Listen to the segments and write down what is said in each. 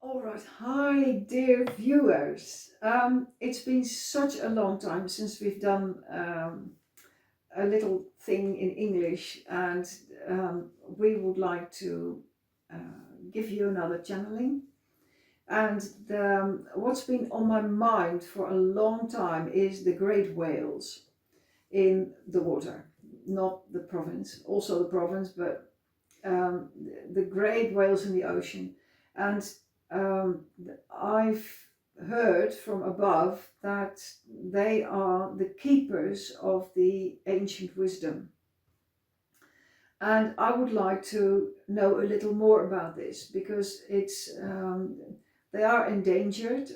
All right, hi dear viewers. It's been such a long time since we've done a little thing in English, and we would like to give you another channeling. And what's been on my mind for a long time is the great whales in the water, not the province, also the province, but the great whales in the ocean. And I've heard from above that they are the keepers of the ancient wisdom. And I would like to know a little more about this because they are endangered.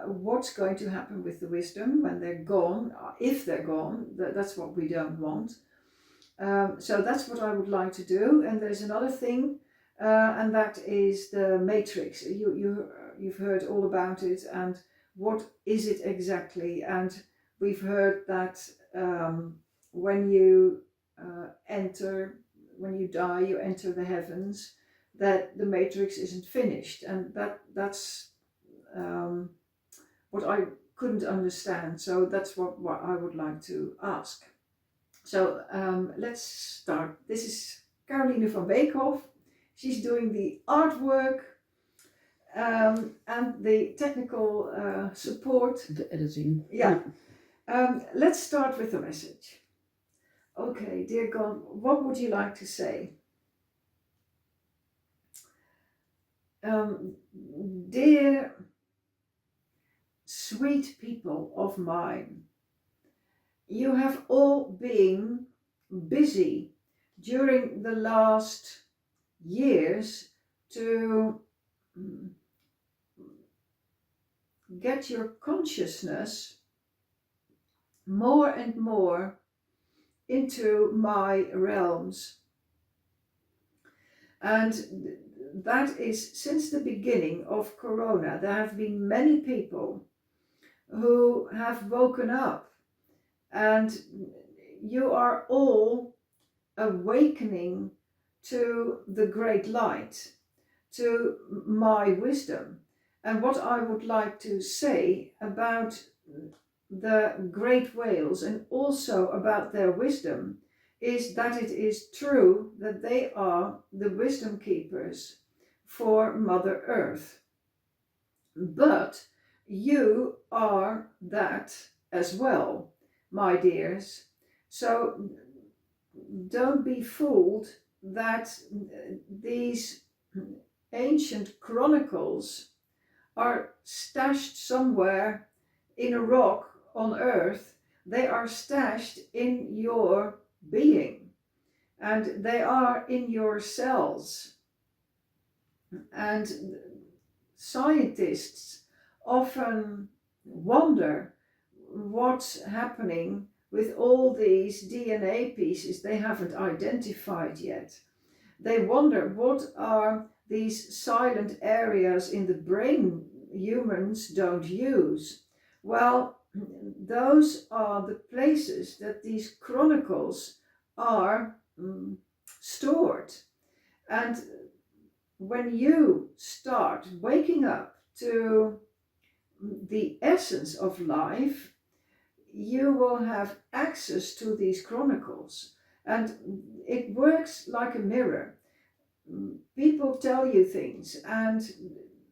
What's going to happen with the wisdom when they're gone? If they're gone, that's what we don't want. So that's what I would like to do. And there's another thing, and that is the matrix. You've heard all about it, and what is it exactly? And we've heard that when you enter, when you die, you enter the heavens. That the matrix isn't finished, and that's what I couldn't understand. So that's what I would like to ask. So let's start. This is Caroline van Beekhoff. She's doing the artwork and the technical support. The editing. Yeah. Let's start with the message. Okay, dear God, what would you like to say? Dear sweet people of mine, you have all been busy during the last years to get your consciousness more and more into my realms. And that is since the beginning of Corona. There have been many people who have woken up, and you are all awakening to the great light, to my wisdom. And what I would like to say about the great whales and also about their wisdom is that it is true that they are the wisdom keepers for Mother Earth. But you are that as well, my dears. So don't be fooled that these ancient chronicles are stashed somewhere in a rock on earth. They are stashed in your being, and they are in your cells. And scientists often wonder what's happening with all these DNA pieces they haven't identified yet. They wonder what are these silent areas in the brain humans don't use. Well, those are the places that these chronicles are stored. And when you start waking up to the essence of life, you will have access to these chronicles. And it works like a mirror. People tell you things, and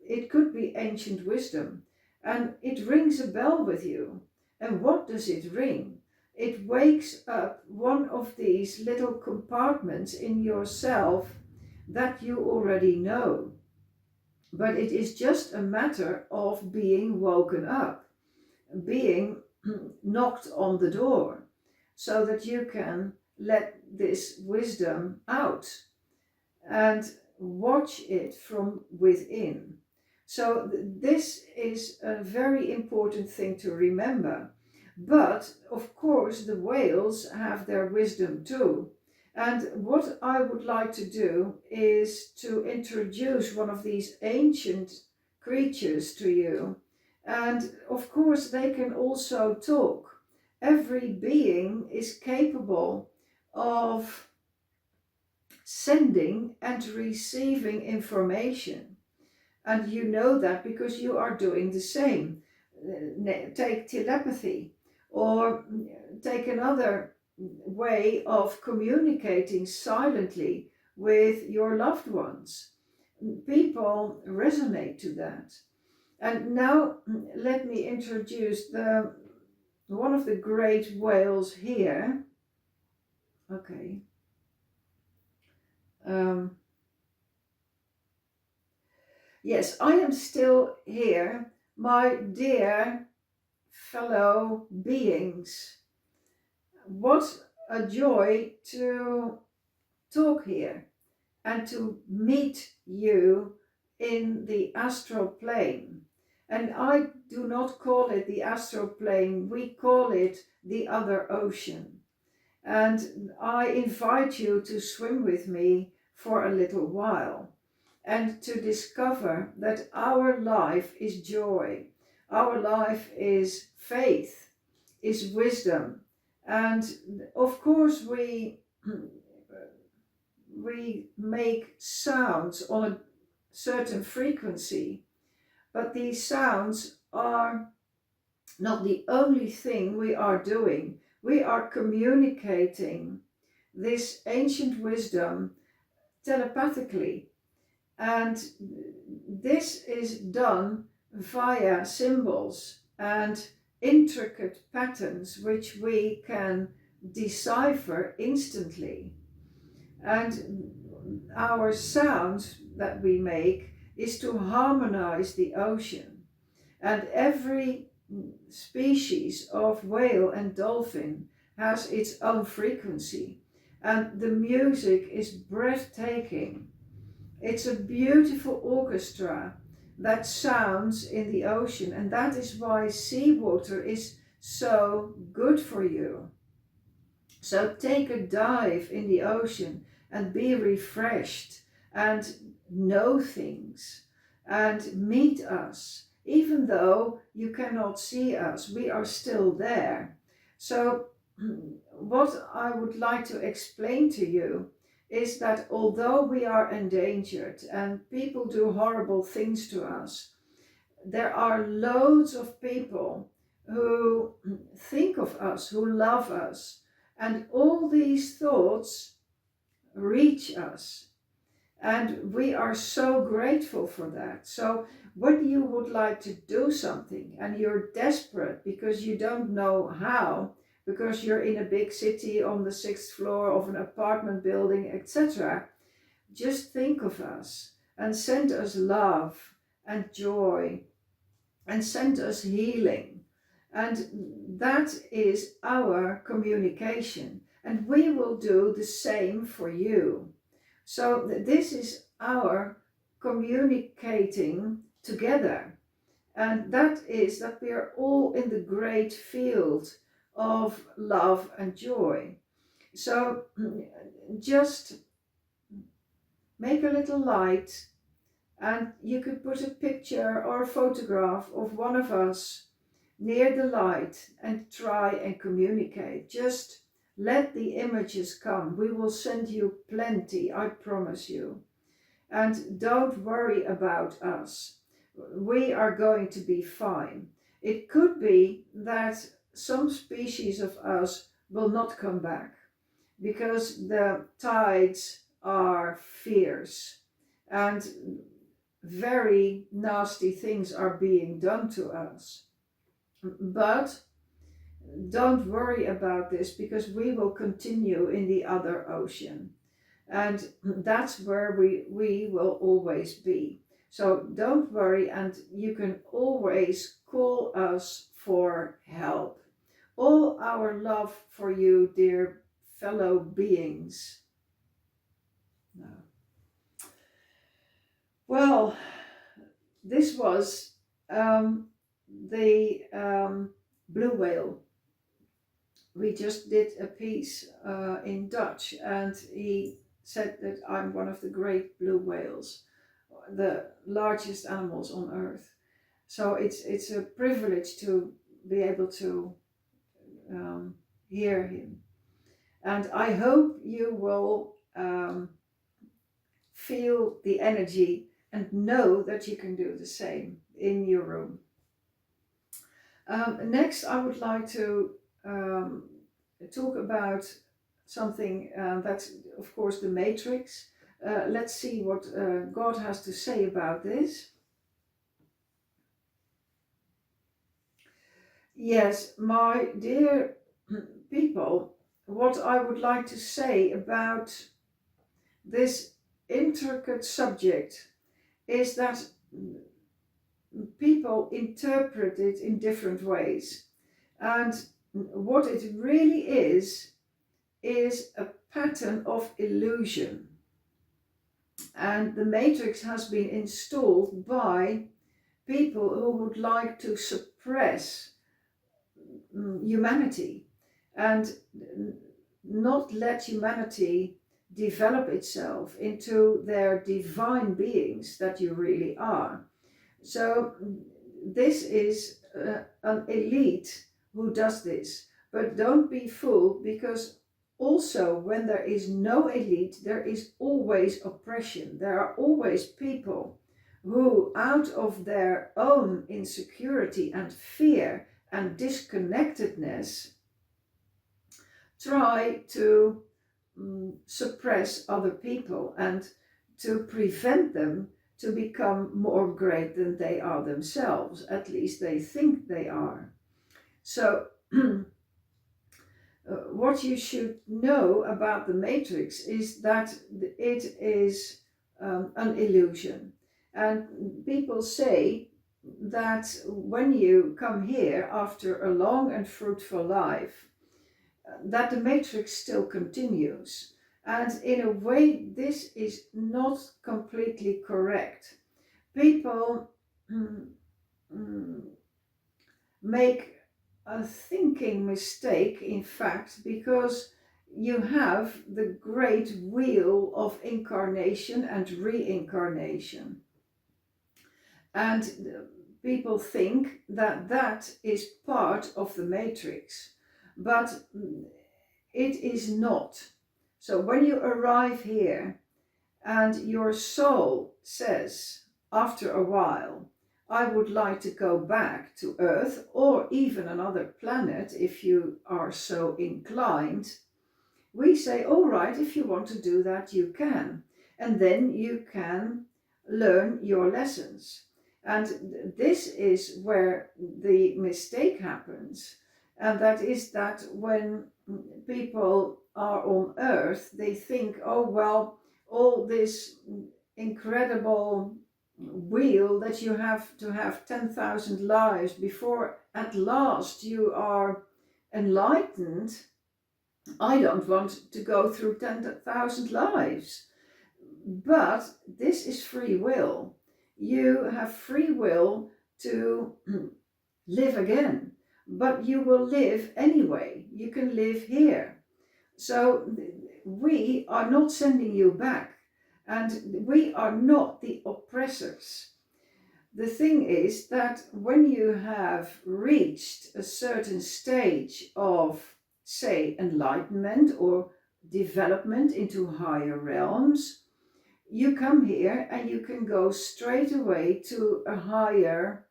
it could be ancient wisdom, and it rings a bell with you. And what does it ring? It wakes up one of these little compartments in yourself that you already know. But it is just a matter of being woken up, being knocked on the door, so that you can let this wisdom out and watch it from within. So this is a very important thing to remember. But of course, the whales have their wisdom too. And what I would like to do is to introduce one of these ancient creatures to you. And of course, they can also talk. Every being is capable of sending and receiving information. And you know that because you are doing the same. Take telepathy, or take another way of communicating silently with your loved ones. People resonate to that. And now let me introduce one of the great whales here. Okay. Um, yes, I am still here, my dear fellow beings. What a joy to talk here and to meet you in the astral plane. And I do not call it the astral plane, we call it the other ocean. And I invite you to swim with me for a little while and to discover that our life is joy, our life is faith, is wisdom. And of course, we make sounds on a certain frequency, but these sounds are not the only thing we are doing. We are communicating this ancient wisdom telepathically, and this is done via symbols and intricate patterns which we can decipher instantly. And our sound that we make is to harmonize the ocean. And every species of whale and dolphin has its own frequency. And the music is breathtaking. It's a beautiful orchestra that sounds in the ocean, and that is why seawater is so good for you. So take a dive in the ocean and be refreshed and know things and meet us. Even though you cannot see us, we are still there. So what I would like to explain to you is that although we are endangered and people do horrible things to us, there are loads of people who think of us, who love us, and all these thoughts reach us. And we are so grateful for that. So when you would like to do something and you're desperate because you don't know how, because you're in a big city on the 6th floor of an apartment building, etc., just think of us and send us love and joy and send us healing. And that is our communication. And we will do the same for you. So this is our communicating together. And that is that we are all in the great field of love and joy. So just make a little light, and you could put a picture or a photograph of one of us near the light and try and communicate. Just let the images come. We will send you plenty, I promise you. And don't worry about us. We are going to be fine. It could be that some species of us will not come back because the tides are fierce and very nasty things are being done to us. But don't worry about this because we will continue in the other ocean. And that's where we will always be. So don't worry, and you can always call us for help. All our love for you, dear fellow beings. No. Well, this was the blue whale. We just did a piece in Dutch, and he said that I'm one of the great blue whales, the largest animals on earth. So it's a privilege to be able to hear him. And I hope you will feel the energy and know that you can do the same in your room. Next, I would like to talk about something that's, of course, the matrix. Let's see what God has to say about this. Yes, my dear people, what I would like to say about this intricate subject is that people interpret it in different ways. And what it really is a pattern of illusion. And the matrix has been installed by people who would like to suppress humanity and not let humanity develop itself into their divine beings that you really are. So this is an elite who does this. But don't be fooled, because also when there is no elite, there is always oppression. There are always people who, out of their own insecurity and fear and disconnectedness, try to suppress other people and to prevent them to become more great than they are themselves. At least they think they are. So what you should know about the matrix is that it is an illusion. And people say that when you come here after a long and fruitful life, that the matrix still continues. And in a way, this is not completely correct. People make a thinking mistake, in fact, because you have the great wheel of incarnation and reincarnation. And people think that that is part of the matrix, but it is not. So when you arrive here and your soul says, after a while, I would like to go back to Earth or even another planet if you are so inclined, we say, all right, if you want to do that, you can. And then you can learn your lessons. And this is where the mistake happens. And that is that when people are on Earth, they think, oh, well, all this incredible wheel that you have to have 10,000 lives before at last you are enlightened. I don't want to go through 10,000 lives. But this is free will. You have free will to live again, but you will live anyway. You can live here. So we are not sending you back, and we are not the oppressors. The thing is that when you have reached a certain stage of, say, enlightenment or development into higher realms, you come here and you can go straight away to a higher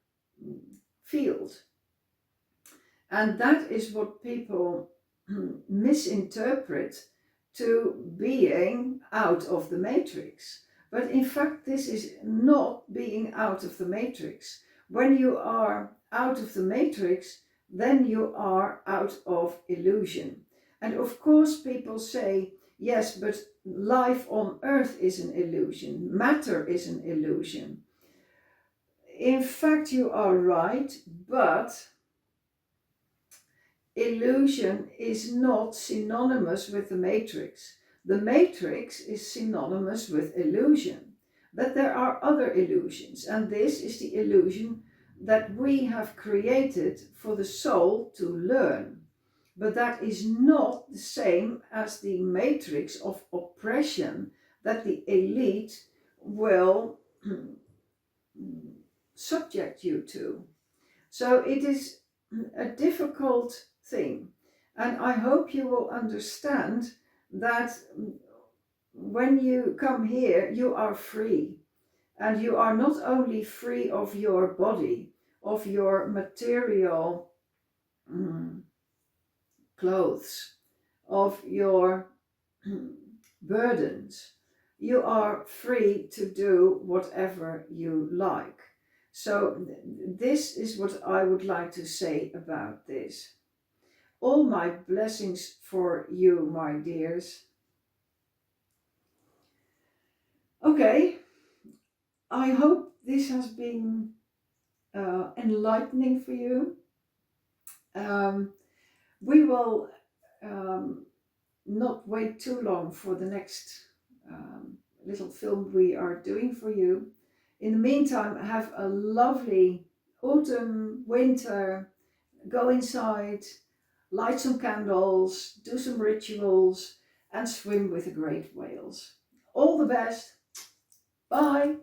field. And that is what people misinterpret to being out of the matrix. But in fact, this is not being out of the matrix. When you are out of the matrix, then you are out of illusion. And of course, people say, yes, but life on earth is an illusion. Matter is an illusion. In fact, you are right, but illusion is not synonymous with the matrix. The matrix is synonymous with illusion. But there are other illusions, and this is the illusion that we have created for the soul to learn. But that is not the same as the matrix of oppression that the elite will subject you to. So it is a difficult thing. And I hope you will understand that when you come here, you are free. And you are not only free of your body, of your material clothes, of your burdens. You are free to do whatever you like. So this is what I would like to say about this. All my blessings for you, my dears. Okay, I hope this has been enlightening for you. We will not wait too long for the next little film we are doing for you. In the meantime, have a lovely autumn, winter, go inside, light some candles, do some rituals, and swim with the great whales. All the best. Bye.